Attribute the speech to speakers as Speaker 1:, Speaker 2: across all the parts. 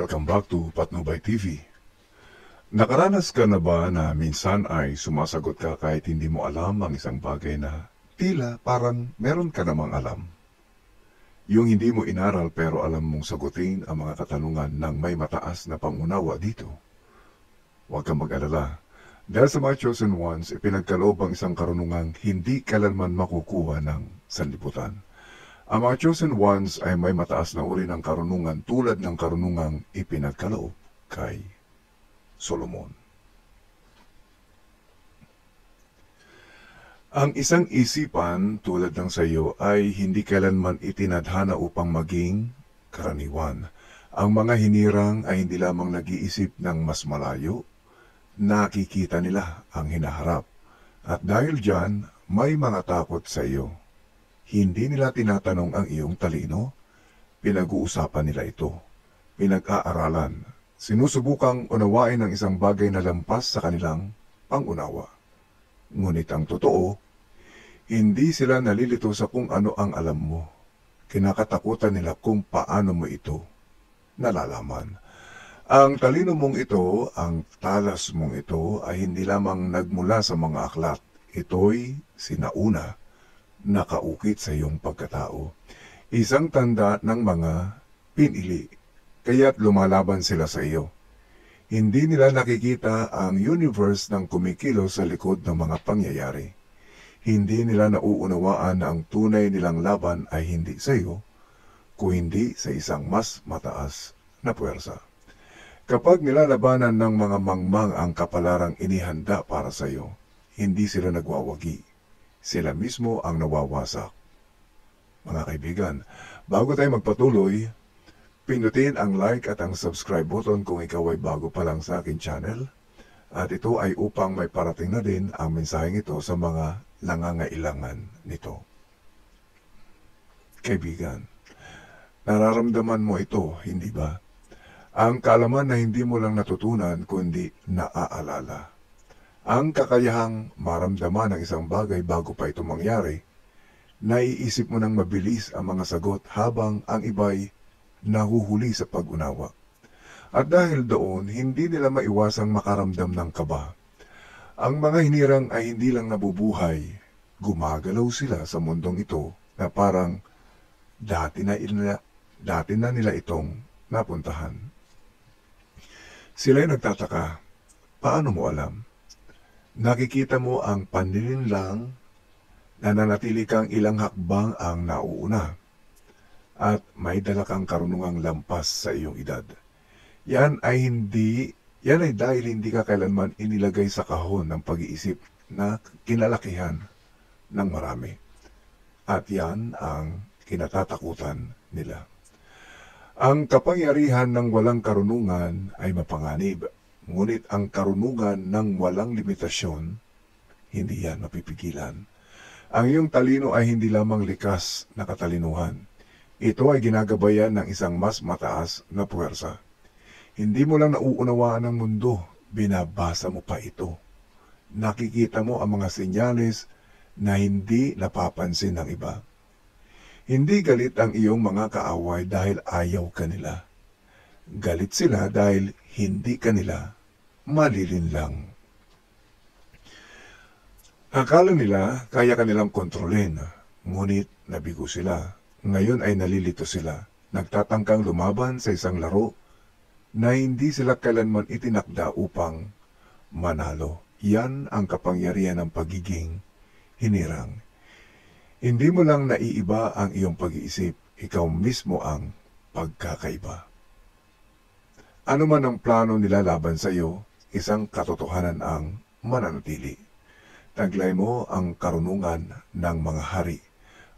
Speaker 1: Welcome back to Patnubay TV. Nakaranas ka na ba na minsan ay sumasagot ka kahit hindi mo alam ang isang bagay na tila parang meron ka namang alam? Yung hindi mo inaral pero alam mong sagutin ang mga katanungan ng may mataas na pangunawa dito. Huwag kang mag-alala. Dahil sa mga chosen ones, ipinagkaloob ang isang karunungang hindi kailanman makukuha ng sanlibutan. Ang mga chosen ones ay may mataas na uri ng karunungan tulad ng karunungang ipinagkaloob kay Solomon. Ang isang isipan tulad ng sa iyo ay hindi kailanman itinadhana upang maging karaniwan. Ang mga hinirang ay hindi lamang nag-iisip ng mas malayo, nakikita nila ang hinaharap. At dahil dyan, may mga takot sa iyo. Hindi nila tinatanong ang iyong talino, pinag-uusapan nila ito, pinag-aaralan, sinusubukang unawain ang isang bagay na lampas sa kanilang pangunawa. Ngunit ang totoo, hindi sila nalilito sa kung ano ang alam mo. Kinakatakutan nila kung paano mo ito nalalaman. Ang talino mong ito, ang talas mong ito ay hindi lamang nagmula sa mga aklat. Ito'y sinauna, nakaukit sa iyong pagkatao. Isang tanda ng mga pinili, kaya't lumalaban sila sa iyo. Hindi nila nakikita ang universe ng kumikilos sa likod ng mga pangyayari. Hindi nila nauunawaan na ang tunay nilang laban ay hindi sa iyo, kundi sa isang mas mataas na puwersa. Kapag nilalabanan ng mga mangmang ang kapalarang inihanda para sa iyo, hindi sila nagwawagi. Sila mismo ang nawawasak. Mga kaibigan, bago tayo magpatuloy, pindutin ang like at ang subscribe button kung ikaw ay bago pa lang sa akin channel. At ito ay upang may parating na din ang mensaheng ito sa mga nangangailangan nito. Kaibigan, nararamdaman mo ito, hindi ba? Ang kaalaman na hindi mo lang natutunan kundi naaalala. Ang kakayahang maramdaman ng isang bagay bago pa ito mangyari, naiisip mo ng mabilis ang mga sagot habang ang iba'y nahuhuli sa pag-unawa. At dahil doon, hindi nila maiwasang makaramdam ng kaba. Ang mga hinirang ay hindi lang nabubuhay, gumagalaw sila sa mundong ito na parang dati na nila itong napuntahan. Sila'y nagtataka, paano mo alam? Nakikita mo ang panlilinlang na nanatili kang ilang hakbang ang nauuna at may dala kang karunungang lampas sa iyong edad. Yan ay dahil hindi ka kailanman inilagay sa kahon ng pag-iisip na kinalakihan ng marami. At yan ang kinatatakutan nila. Ang kapangyarihan ng walang karunungan ay mapanganib. Ngunit ang karunungan ng walang limitasyon, hindi yan mapipigilan. Ang iyong talino ay hindi lamang likas na katalinuhan. Ito ay ginagabayan ng isang mas mataas na puwersa. Hindi mo lang nauunawaan ang mundo, binabasa mo pa ito. Nakikita mo ang mga senyales na hindi napapansin ng iba. Hindi galit ang iyong mga kaaway dahil ayaw ka nila. Galit sila dahil hindi ka nila malilinlang. Akala nila kaya kanilang kontrolin, ngunit nabigo sila. Ngayon ay nalilito sila, nagtatangkang lumaban sa isang laro na hindi sila kailanman itinakda upang manalo. Yan ang kapangyarihan ng pagiging hinirang. Hindi mo lang naiiba ang iyong pag-iisip, ikaw mismo ang pagkakaiba. Ano man ang plano nila laban sa iyo, isang katotohanan ang mananatili. Taglay mo ang karunungan ng mga hari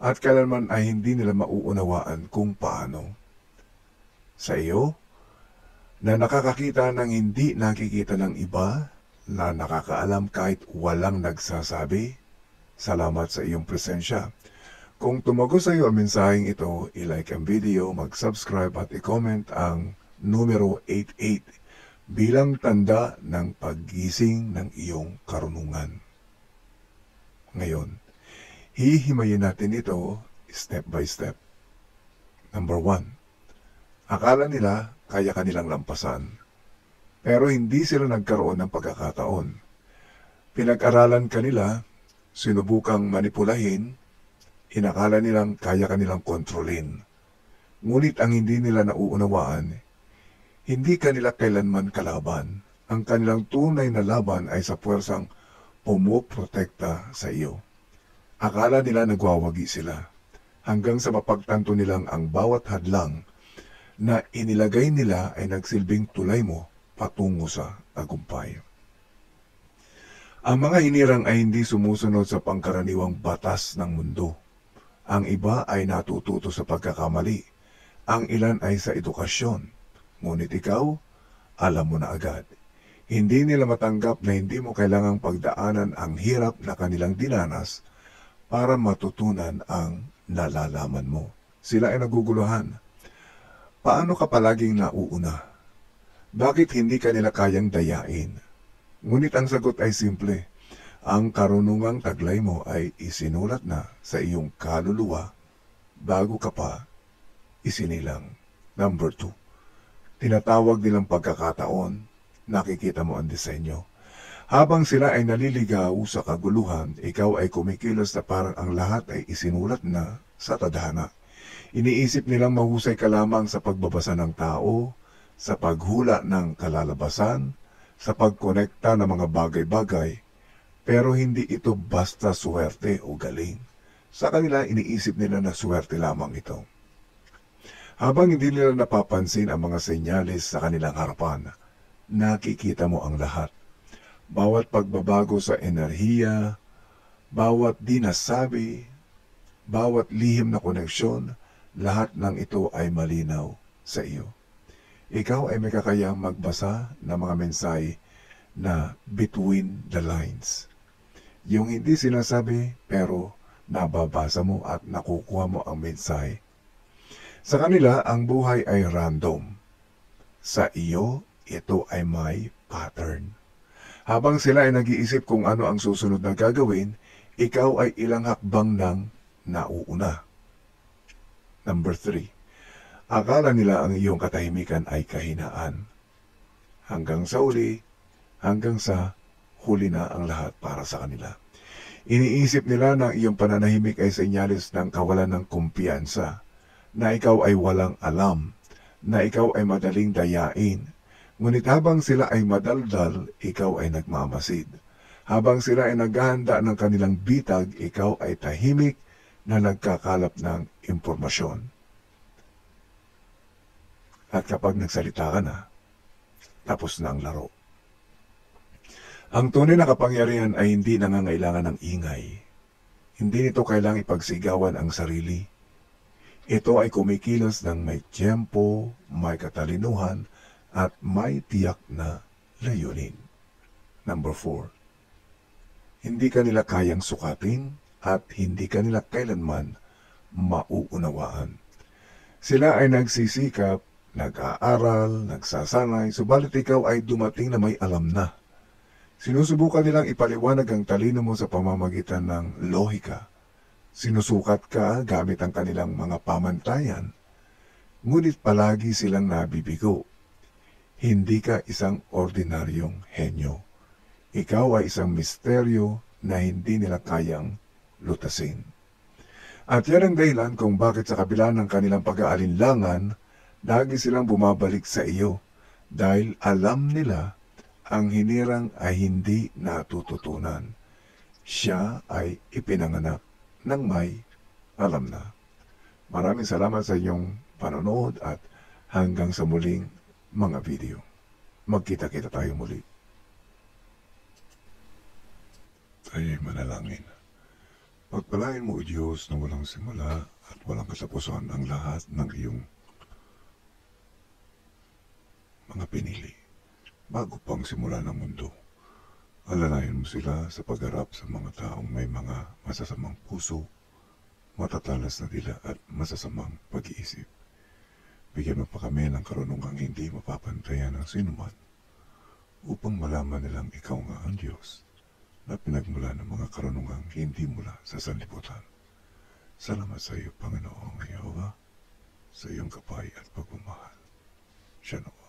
Speaker 1: at kailanman ay hindi nila mauunawaan kung paano. Sa iyo, na nakakakita ng hindi nakikita ng iba, na nakakaalam kahit walang nagsasabi, salamat sa iyong presensya. Kung tumago sa iyo ang mensaheng ito, i-like ang video, mag-subscribe at i-comment ang numero 88 bilang tanda ng paggising ng iyong karunungan. Ngayon, hihimayin natin ito step by step. Number 1. Akala nila kaya kanilang lampasan. Pero hindi sila nagkaroon ng pagkakataon. Pinag-aralan kanila, sinubukang manipulahin, inakala nilang kaya kanilang kontrolin. Ngunit ang hindi nila nauunawaan, hindi kanila kailanman kalaban. Ang kanilang tunay na laban ay sa puwersang pumoprotekta sa iyo. Akala nila nagwawagi sila, hanggang sa mapagtanto nilang ang bawat hadlang na inilagay nila ay nagsilbing tulay mo patungo sa tagumpay. Ang mga hinirang ay hindi sumusunod sa pangkaraniwang batas ng mundo. Ang iba ay natututo sa pagkakamali. Ang ilan ay sa edukasyon. Ngunit ikaw, alam mo na agad. Hindi nila matanggap na hindi mo kailangang pagdaanan ang hirap na kanilang dinanas para matutunan ang nalalaman mo. Sila ay naguguluhan. Paano ka palaging nauuna? Bakit hindi ka nila kayang dayain? Ngunit ang sagot ay simple. Ang karunungang taglay mo ay isinulat na sa iyong kaluluwa bago ka pa isinilang. Number 2. Tinatawag nilang pagkakataon. Nakikita mo ang disenyo. Habang sila ay naliligaw sa kaguluhan, ikaw ay kumikilos na parang ang lahat ay isinulat na sa tadhana. Iniisip nilang mahusay ka lamang sa pagbabasa ng tao, sa paghula ng kalalabasan, sa pagkonekta ng mga bagay-bagay, pero hindi ito basta swerte o galing. Sa kanila, iniisip nila na swerte lamang ito. Habang hindi nila napapansin ang mga senyalis sa kanilang harapan, nakikita mo ang lahat. Bawat pagbabago sa enerhiya, bawat di nasabi, bawat lihim na koneksyon, lahat ng ito ay malinaw sa iyo. Ikaw ay may kakayang magbasa ng mga mensahe na between the lines. Yung hindi sinasabi pero nababasa mo at nakukuha mo ang mensahe. Sa kanila, ang buhay ay random. Sa iyo, ito ay may pattern. Habang sila ay nag-iisip kung ano ang susunod na gagawin, ikaw ay ilang hakbang nang nauuna. Number 3. Akala nila ang iyong katahimikan ay kahinaan. Hanggang sa huli na ang lahat para sa kanila. Iniisip nila na iyong pananahimik ay senyalis ng kawalan ng kumpiyansa, na ikaw ay walang alam, na ikaw ay madaling dayain. Ngunit habang sila ay madaldal, ikaw ay nagmamasid. Habang sila ay naghahanda ng kanilang bitag, ikaw ay tahimik na nagkakalap ng impormasyon. At kapag nagsalita ka na, tapos na ang laro. Ang tunay na kapangyarihan ay hindi nangangailangan ng ingay. Hindi nito kailangang ipagsigawan ang sarili. Ito ay kumikilos ng may tiyempo, may katalinuhan, at may tiyak na layunin. Number 4. Hindi ka nila kayang sukatin at hindi ka nila kailanman mauunawaan. Sila ay nagsisikap, nag-aaral, nagsasanay, subalit ikaw ay dumating na may alam na. Sinusubukan nilang ipaliwanag ang talino mo sa pamamagitan ng lohika. Sinusukat ka gamit ang kanilang mga pamantayan. Ngunit palagi silang nabibigo. Hindi ka isang ordinaryong henyo. Ikaw ay isang misteryo na hindi nila kayang lutasin. At yan ang dahilan kung bakit sa kabila ng kanilang pag-aalinlangan, lagi silang bumabalik sa iyo dahil alam nila ang hinirang ay hindi natututunan. Siya ay ipinanganak ng may alam na. Maraming salamat sa inyong panonood at hanggang sa muling mga video. Magkita-kita tayo muli. Tayo'y manalangin. Pagpalain mo, O Diyos, na walang simula at walang katapusan ang lahat ng iyong mga pinili bago pang simula ng mundo. Alalayan mo sila sa pagharap sa mga taong may mga masasamang puso, matatalas na dila at masasamang pag-iisip. Bigyan mo pa kami ng karunungang hindi mapapantayan ng sinuman upang malaman nilang ikaw nga ang Diyos na pinagmula ng mga karunungang hindi mula sa sanlibutan. Salamat sa iyo, Panginoong Yehova, sa iyong kapay at pagmamahal. Siya noon.